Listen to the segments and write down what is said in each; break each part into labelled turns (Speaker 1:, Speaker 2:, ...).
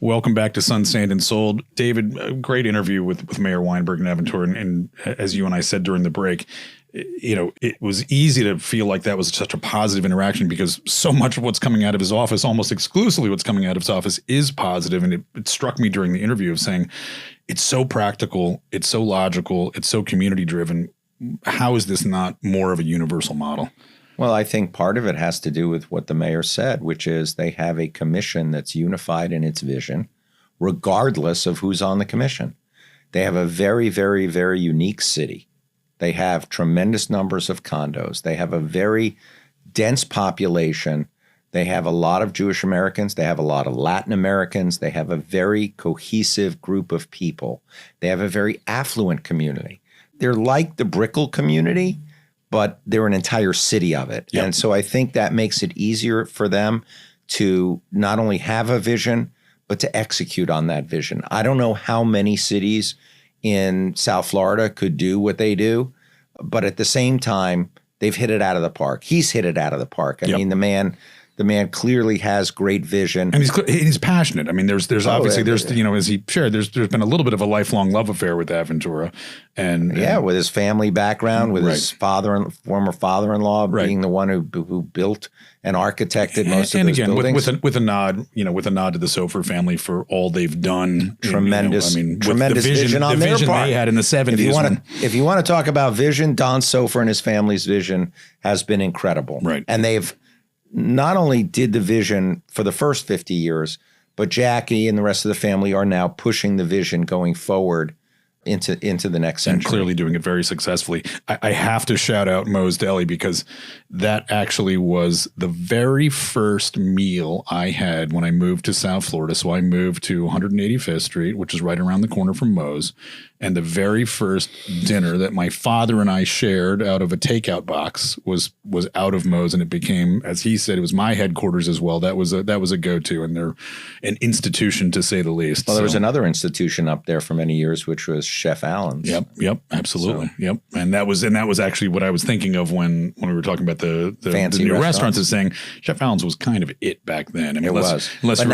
Speaker 1: Welcome back to Sun, Sand, and Sold. David, a great interview with Mayor Weinberg and Aventura. And as you and I said during the break, it was easy to feel like that was such a positive interaction because so much of what's coming out of his office, almost exclusively what's coming out of his office, is positive. And it struck me during the interview of saying, it's so practical, it's so logical, it's so community driven. How is this not more of a universal model?
Speaker 2: Well, I think part of it has to do with what the mayor said, which is they have a commission that's unified in its vision, regardless of who's on the commission. They have a very, very, very unique city. They have tremendous numbers of condos. They have a very dense population. They have a lot of Jewish Americans. They have a lot of Latin Americans. They have a very cohesive group of people. They have a very affluent community. They're like the Brickell community, but they're an entire city of it. Yep. And so I think that makes it easier for them to not only have a vision, but to execute on that vision. I don't know how many cities in South Florida could do what they do, but at the same time, they've hit it out of the park. He's hit it out of the park. I mean, the man clearly has great vision,
Speaker 1: and he's passionate. I mean, there's obviously as he shared, there's been a little bit of a lifelong love affair with Aventura, and
Speaker 2: with his family background, with his former father-in-law being the one who built and architected most of those buildings.
Speaker 1: with a nod to the Sofer family for all they've done.
Speaker 2: Tremendous vision on their part.
Speaker 1: They had in the 70s.
Speaker 2: If you want to talk about vision, Don Sofer and his family's vision has been incredible.
Speaker 1: Right,
Speaker 2: and they've not only did the vision for the first 50 years, but Jackie and the rest of the family are now pushing the vision going forward into the next century.
Speaker 1: And clearly doing it very successfully. I have to shout out Moe's Deli because that actually was the very first meal I had when I moved to South Florida. So I moved to 185th Street, which is right around the corner from Moe's. And the very first dinner that my father and I shared out of a takeout box was out of Moe's, and it became, as he said, it was my headquarters as well. That was a go-to, and they're an institution to say the least.
Speaker 2: Well, there was another institution up there for many years, which was Chef Allen's.
Speaker 1: Yep, absolutely, yep. And that was actually what I was thinking of when we were talking about the
Speaker 2: fancy
Speaker 1: new restaurants. Is saying Chef Allen's was kind of it back then. I mean,
Speaker 2: it was. But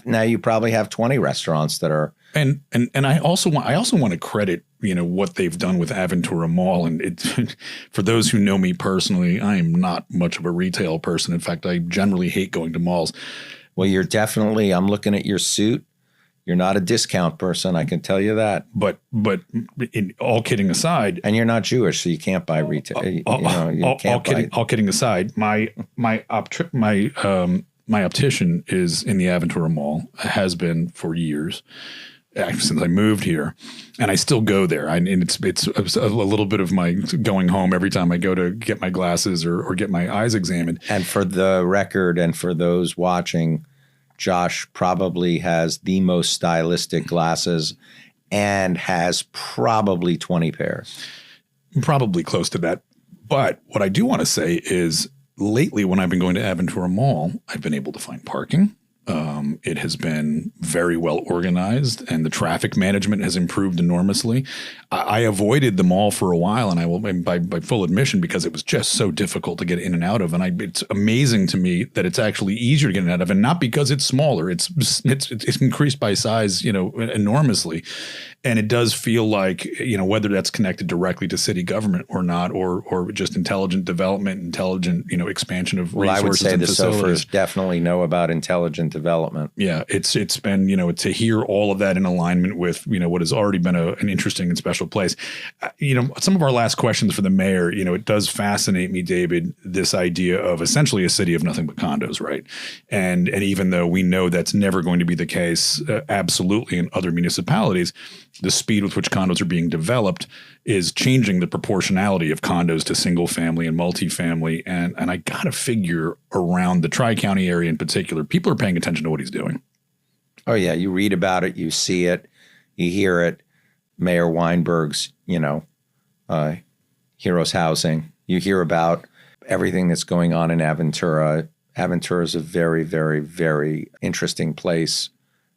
Speaker 2: now you probably have 20 restaurants that are.
Speaker 1: And I also want to credit, what they've done with Aventura Mall. And for those who know me personally, I am not much of a retail person. In fact, I generally hate going to malls.
Speaker 2: Well, you're definitely, I'm looking at your suit. You're not a discount person. I can tell you that.
Speaker 1: But in all kidding aside,
Speaker 2: and you're not Jewish, so you can't buy retail.
Speaker 1: All kidding aside, my optician is in the Aventura Mall, has been for years. Since I moved here, and I still go there. And it's a little bit of my going home every time I go to get my glasses or get my eyes examined.
Speaker 2: And for the record, and for those watching, Josh probably has the most stylistic glasses and has probably 20 pairs.
Speaker 1: Probably close to that. But what I do want to say is lately when I've been going to Aventura Mall, I've been able to find parking. It has been very well organized, and the traffic management has improved enormously. I avoided the mall for a while, and I will by full admission, because it was just so difficult to get in and out of. And it's amazing to me that it's actually easier to get in and out of, and not because it's smaller. It's increased by size, enormously. And it does feel like, whether that's connected directly to city government or not, or just intelligent development, intelligent, expansion of resources.
Speaker 2: Well, I would say
Speaker 1: and
Speaker 2: the
Speaker 1: facilities.
Speaker 2: Sofers definitely know about intelligent development.
Speaker 1: Yeah, it's been, to hear all of that in alignment with, what has already been an interesting and special place. Some of our last questions for the mayor, it does fascinate me, David, this idea of essentially a city of nothing but condos, right? And even though we know that's never going to be the case, absolutely in other municipalities, the speed with which condos are being developed is changing the proportionality of condos to single family and multifamily. And I got to figure around the Tri-County area in particular, people are paying attention to what he's doing.
Speaker 2: Oh, yeah. You read about it. You see it. You hear it. Mayor Weinberg's, Heroes Housing. You hear about everything that's going on in Aventura. Aventura is a very, very, very interesting place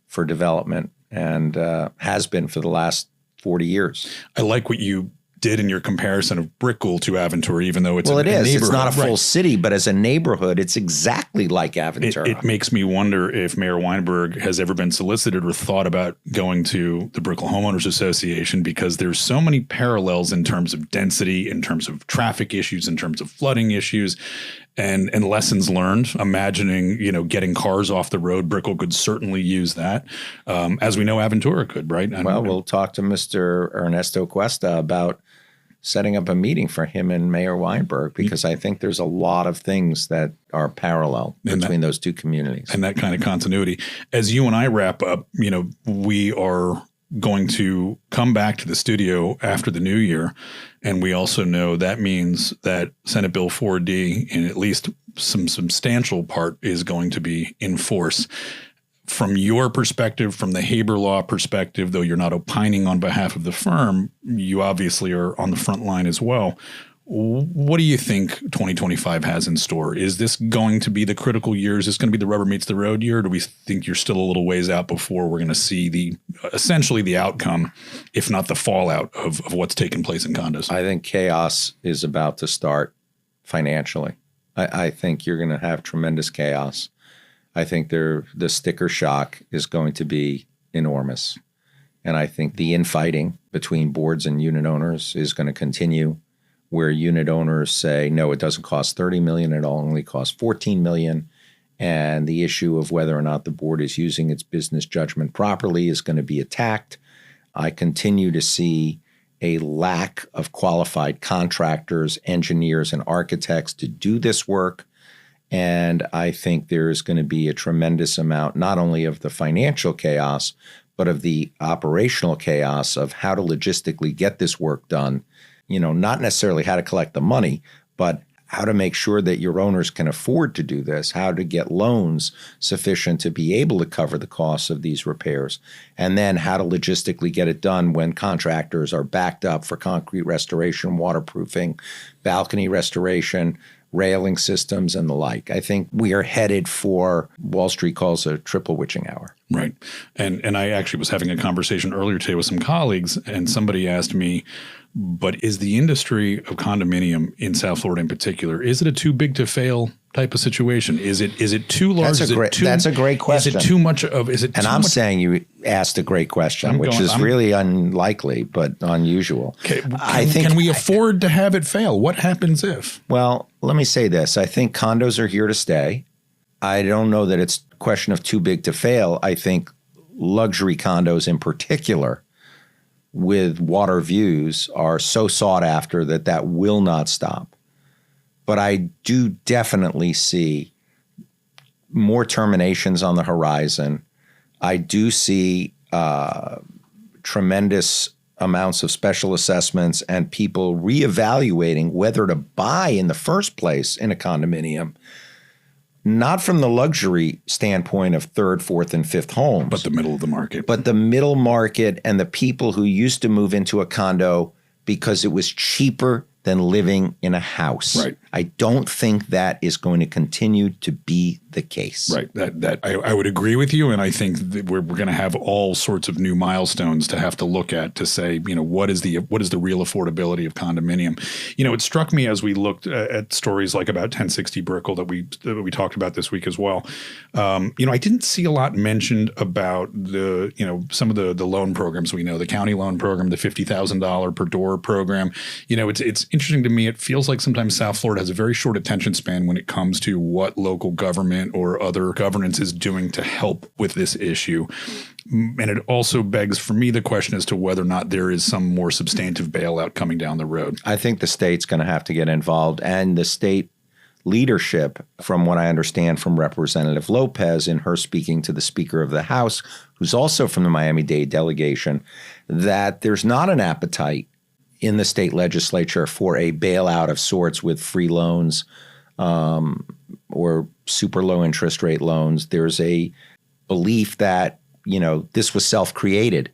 Speaker 2: for development, and has been for the last 40 years.
Speaker 1: I like what you did in your comparison of Brickell to Aventura, even though it's
Speaker 2: well, it is. It's not a full
Speaker 1: right.
Speaker 2: city, but as a neighborhood, it's exactly like Aventura.
Speaker 1: It makes me wonder if Mayor Weinberg has ever been solicited or thought about going to the Brickell Homeowners Association, because there's so many parallels in terms of density, in terms of traffic issues, in terms of flooding issues, and lessons learned. Imagining, getting cars off the road, Brickell could certainly use that, as we know Aventura could, right?
Speaker 2: Well, we'll talk to Mr. Ernesto Cuesta about setting up a meeting for him and Mayor Weinberg, because I think there's a lot of things that are parallel between those two communities.
Speaker 1: And that kind of continuity. As you and I wrap up, we are going to come back to the studio after the new year. And we also know that means that Senate Bill 4D, in at least some substantial part, is going to be in force. From your perspective, from the Haber law perspective, though you're not opining on behalf of the firm, you obviously are on the front line as well. What do you think 2025 has in store? Is this going to be the critical year? Is this going to be the rubber meets the road year? Or do we think you're still a little ways out before we're going to see essentially the outcome, if not the fallout of what's taken place in condos?
Speaker 2: I think chaos is about to start financially. I think you're going to have tremendous chaos. I think the sticker shock is going to be enormous. And I think the infighting between boards and unit owners is going to continue, where unit owners say, no, it doesn't cost $30 million, it only costs $14 million. And the issue of whether or not the board is using its business judgment properly is going to be attacked. I continue to see a lack of qualified contractors, engineers, and architects to do this work. And I think there is going to be a tremendous amount, not only of the financial chaos, but of the operational chaos of how to logistically get this work done. Not necessarily how to collect the money, but how to make sure that your owners can afford to do this, how to get loans sufficient to be able to cover the costs of these repairs, and then how to logistically get it done when contractors are backed up for concrete restoration, waterproofing, balcony restoration, railing systems, and the like. I think we are headed for Wall Street calls a triple witching hour.
Speaker 1: Right. And I actually was having a conversation earlier today with some colleagues, and somebody asked me, but is the industry of condominium in South Florida in particular, is it a too big to fail type of situation? Is it too large?
Speaker 2: That's a great question.
Speaker 1: Is it too much of, is it
Speaker 2: And I'm saying you asked a great question, which is really unlikely, but unusual.
Speaker 1: Okay. Can we afford to have it fail? What happens if?
Speaker 2: Well, let me say this. I think condos are here to stay. I don't know that it's a question of too big to fail. I think luxury condos in particular with water views are so sought after that will not stop. But I do definitely see more terminations on the horizon. I do see tremendous amounts of special assessments and people reevaluating whether to buy in the first place in a condominium, not from the luxury standpoint of third, fourth, and fifth homes.
Speaker 1: But the middle of the market.
Speaker 2: But the middle market and the people who used to move into a condo because it was cheaper than living in a house.
Speaker 1: Right.
Speaker 2: I don't think that is going to continue to be the case.
Speaker 1: Right. I would agree with you. And I think that we're going to have all sorts of new milestones to have to look at to say, what is the real affordability of condominium? It struck me as we looked at stories like about 1060 Brickell that we talked about this week as well. I didn't see a lot mentioned about some of the loan programs we know, the county loan program, the $50,000 per door program. It's interesting to me. It feels like sometimes South Florida has a very short attention span when it comes to what local government or other governance is doing to help with this issue. And it also begs for me the question as to whether or not there is some more substantive bailout coming down the road.
Speaker 2: I think the state's going to have to get involved, and the state leadership, from what I understand from Representative Lopez in her speaking to the Speaker of the House, who's also from the Miami-Dade delegation, that there's not an appetite in the state legislature for a bailout of sorts with free loans or super low interest rate loans. There's a belief that, this was self-created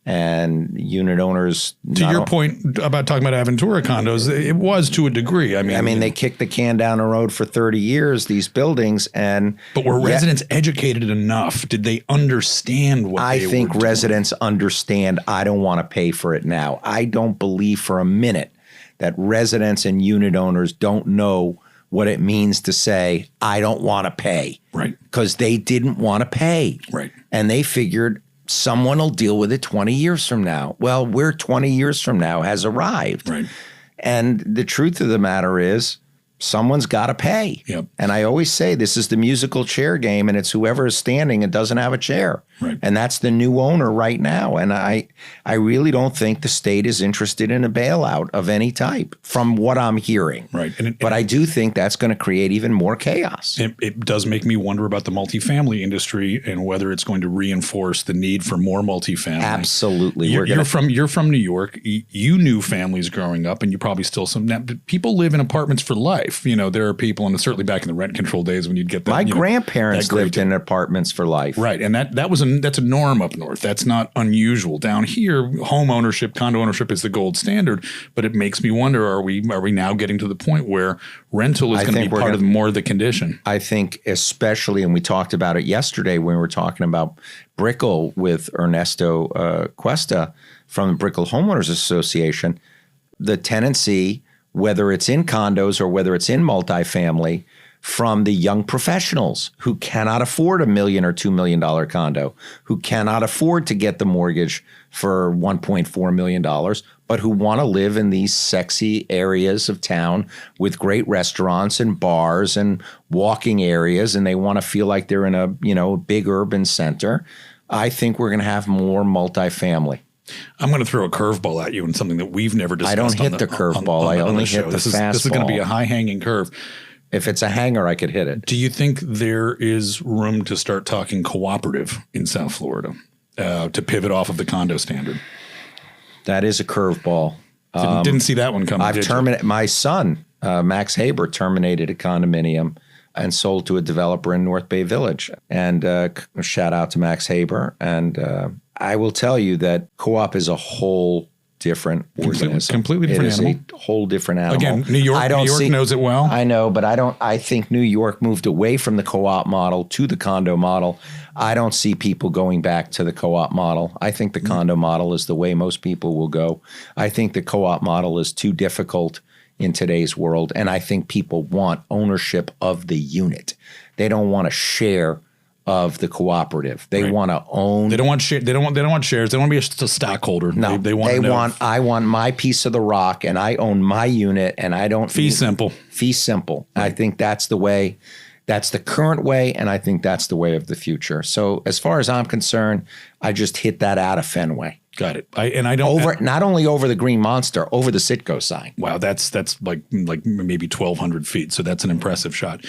Speaker 2: And unit owners.
Speaker 1: To your point about talking about Aventura condos, it was to a degree. I mean,
Speaker 2: they kicked the can down the road for 30 years, these buildings. But
Speaker 1: were residents educated enough? Did they understand what
Speaker 2: I think residents understand, I don't want to pay for it now. I don't believe for a minute that residents and unit owners don't know what it means to say, I don't want to pay.
Speaker 1: Right.
Speaker 2: Because they didn't want to pay.
Speaker 1: Right.
Speaker 2: And they figured, someone will deal with it 20 years from now. Well, where 20 years from now has arrived.
Speaker 1: Right.
Speaker 2: And the truth of the matter is, someone's got to pay.
Speaker 1: Yep.
Speaker 2: And I always say this is the musical chair game, and it's whoever is standing and doesn't have a chair.
Speaker 1: Right.
Speaker 2: And that's the new owner right now. And I really don't think the state is interested in a bailout of any type from what I'm hearing.
Speaker 1: Right.
Speaker 2: But I do think that's going to create even more chaos.
Speaker 1: It does make me wonder about the multifamily industry and whether it's going to reinforce the need for more multifamily.
Speaker 2: Absolutely.
Speaker 1: You're from New York. You knew families growing up, and you probably still people live in apartments for life. There are people, and certainly back in the rent control days when you'd get that.
Speaker 2: My grandparents lived in apartments for life.
Speaker 1: Right. And that's a norm up north. That's not unusual. Down here, home ownership, condo ownership is the gold standard. But it makes me wonder, are we now getting to the point where rental is going to be part of more of the condition? I
Speaker 2: think especially, and we talked about it yesterday when we were talking about Brickell with Ernesto Cuesta from the Brickell Homeowners Association, the tendency, whether it's in condos or whether it's in multifamily, from the young professionals who cannot afford $1 million or $2 million condo, who cannot afford to get the mortgage for $1.4 million, but who want to live in these sexy areas of town with great restaurants and bars and walking areas, and they want to feel like they're in a big urban center. I think we're going to have more multifamily.
Speaker 1: I'm going to throw a curveball at you and something that we've never discussed.
Speaker 2: I don't hit the curveball. I only hit the fastball.
Speaker 1: This is going to be a high-hanging curve.
Speaker 2: If it's a hanger, I could hit it.
Speaker 1: Do you think there is room to start talking cooperative in South Florida to pivot off of the condo standard?
Speaker 2: That is a curveball.
Speaker 1: Didn't see that one coming.
Speaker 2: I've terminated. My son, Max Haber, terminated a condominium and sold to a developer in North Bay Village. And shout out to Max Haber. And I will tell you that co-op is a whole different organism.
Speaker 1: Completely different animal.
Speaker 2: It is a whole different animal.
Speaker 1: Again, New York knows it well.
Speaker 2: I know, but I think New York moved away from the co-op model to the condo model. I don't see people going back to the co-op model. I think the condo model is the way most people will go. I think the co-op model is too difficult in today's world, and I think people want ownership of the unit. They don't want to share of the cooperative. They want to own.
Speaker 1: They don't want shares. They don't want shares. They don't want to be a stockholder.
Speaker 2: No, they want. I want my piece of the rock, and I own my unit, and I don't.
Speaker 1: Fee simple.
Speaker 2: Fee simple. Right. I think that's the way. That's the current way, and I think that's the way of the future. So as far as I'm concerned, I just hit that out of Fenway.
Speaker 1: Got it. I don't
Speaker 2: not only over the Green Monster, over the Citgo sign.
Speaker 1: Wow, that's like maybe 1,200 feet. So that's an impressive shot.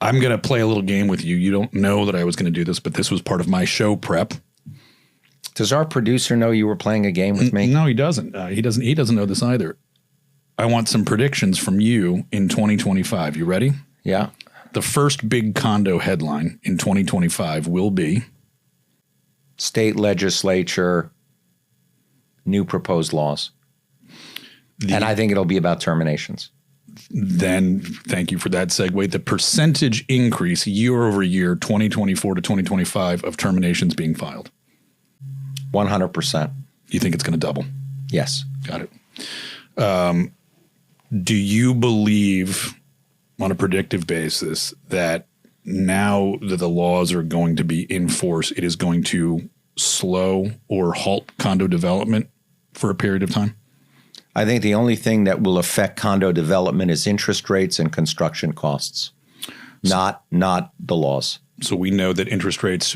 Speaker 1: I'm going to play a little game with you. You don't know that I was going to do this, but this was part of my show prep.
Speaker 2: Does our producer know you were playing a game with me?
Speaker 1: No, he doesn't. He doesn't know this either. I want some predictions from you in 2025. You ready?
Speaker 2: Yeah.
Speaker 1: The first big condo headline in 2025 will be
Speaker 2: state legislature, new proposed laws. And I think it'll be about terminations.
Speaker 1: Then thank you for that segue. The percentage increase year over year, 2024 to 2025 of terminations being filed.
Speaker 2: 100%.
Speaker 1: You think it's going to double?
Speaker 2: Yes.
Speaker 1: Got it. Do you believe on a predictive basis that now that the laws are going to be in force, it is going to slow or halt condo development for a period of time?
Speaker 2: I think the only thing that will affect condo development is interest rates and construction costs, not the laws. So
Speaker 1: we know that interest rates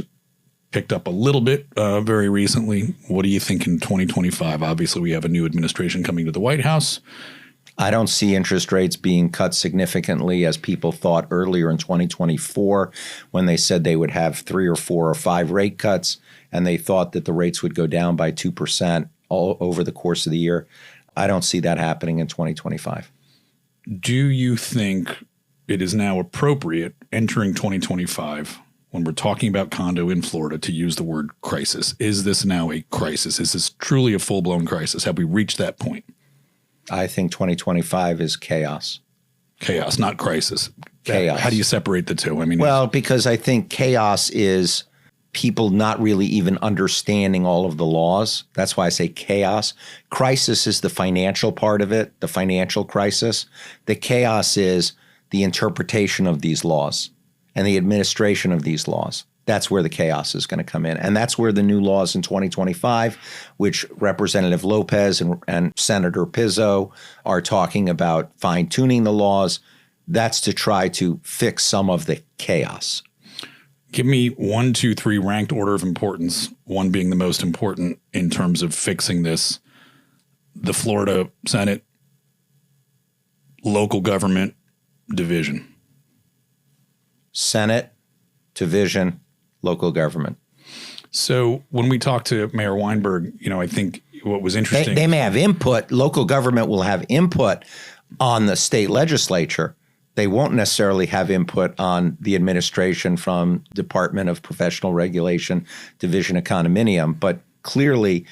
Speaker 1: picked up a little bit very recently. What do you think in 2025? Obviously, we have a new administration coming to the White House.
Speaker 2: I don't see interest rates being cut significantly as people thought earlier in 2024 when they said they would have 3 or 4 or 5 rate cuts, and they thought that the rates would go down by 2% all over the course of the year. I don't see that happening in 2025. Do
Speaker 1: you think it is now appropriate entering 2025 when we're talking about condo in Florida to use the word crisis? Is this now a crisis? Is this truly a full-blown crisis? Have we reached that point?
Speaker 2: I think 2025 is chaos.
Speaker 1: Chaos, not crisis.
Speaker 2: Chaos.
Speaker 1: How do you separate the two? I mean,
Speaker 2: well, because I think chaos is people not really even understanding all of the laws. That's why I say chaos. Crisis is the financial part of it, the financial crisis. The chaos is the interpretation of these laws and the administration of these laws. That's where the chaos is going to come in. And that's where the new laws in 2025, which Representative Lopez and Senator Pizzo are talking about fine-tuning the laws, that's to try to fix some of the chaos.
Speaker 1: Give me 1, 2, 3 ranked order of importance, one being the most important in terms of fixing this. The Florida Senate, local government division.
Speaker 2: Senate, division, local government.
Speaker 1: So when we talk to Mayor Weinberg, I think what was interesting.
Speaker 2: They may have input. Local government will have input on the state legislature. They won't necessarily have input on the administration from Department of Professional Regulation, Division of Condominium. But clearly,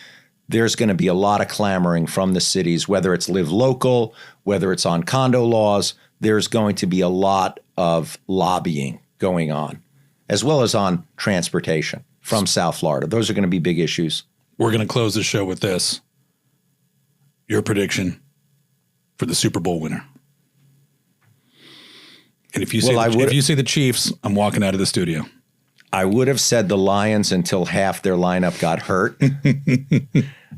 Speaker 2: there's going to be a lot of clamoring from the cities, whether it's live local, whether it's on condo laws. There's going to be a lot of lobbying going on, as well as on transportation from South Florida. Those are going to be big issues.
Speaker 1: We're going to close the show with this. Your prediction for the Super Bowl winner. And if you say the Chiefs, I'm walking out of the studio.
Speaker 2: I would have said the Lions until half their lineup got hurt,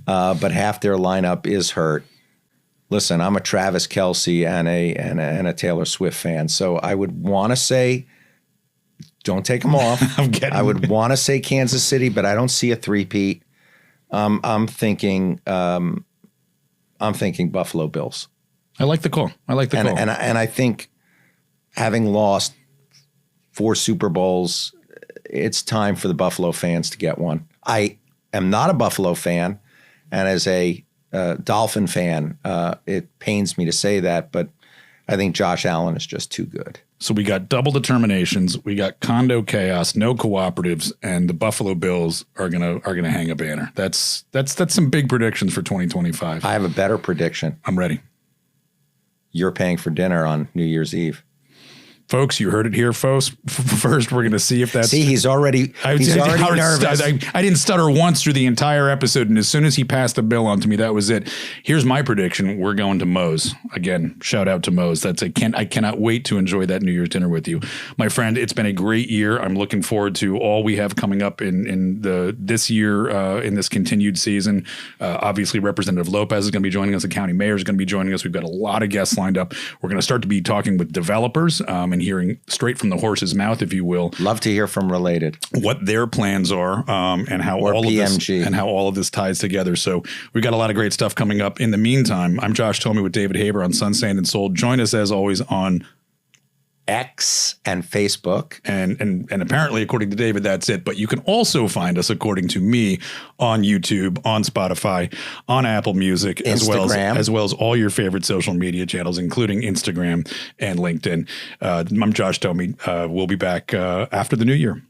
Speaker 2: but half their lineup is hurt. Listen, I'm a Travis Kelce and a Taylor Swift fan, so I would want to say, don't take them off. I would want to say Kansas City, but I don't see a three-peat. I'm thinking Buffalo Bills.
Speaker 1: I like the call.
Speaker 2: And I think, having lost 4 Super Bowls, it's time for the Buffalo fans to get one. I am not a Buffalo fan, and as a Dolphin fan, it pains me to say that, but I think Josh Allen is just too good.
Speaker 1: So we got double determinations, we got condo chaos, no cooperatives, and the Buffalo Bills are gonna hang a banner. That's some big predictions for 2025.
Speaker 2: I have a better prediction.
Speaker 1: I'm ready.
Speaker 2: You're paying for dinner on New Year's Eve.
Speaker 1: Folks, you heard it here, folks. First, we're going to see if that's...
Speaker 2: See, he's already nervous.
Speaker 1: I didn't stutter once through the entire episode, and as soon as he passed the bill on to me, that was it. Here's my prediction. We're going to Moe's. Again, shout out to Moe's. I cannot wait to enjoy that New Year's dinner with you. My friend, it's been a great year. I'm looking forward to all we have coming up in this year, in this continued season. Obviously, Representative Lopez is going to be joining us. The county mayor is going to be joining us. We've got a lot of guests lined up. We're going to start to be talking with developers, and hearing straight from the horse's mouth, if you will.
Speaker 2: Love to hear from Related.
Speaker 1: What their plans are, and how all of this ties together. So we've got a lot of great stuff coming up. In the meantime, I'm Josh Tomey with David Haber on Sun, Sand, and Soul. Join us as always on
Speaker 2: X and Facebook.
Speaker 1: And apparently, according to David, that's it. But you can also find us, according to me, on YouTube, on Spotify, on Apple Music, as well as all your favorite social media channels, including Instagram and LinkedIn. I'm Josh Tomey. We'll be back after the new year.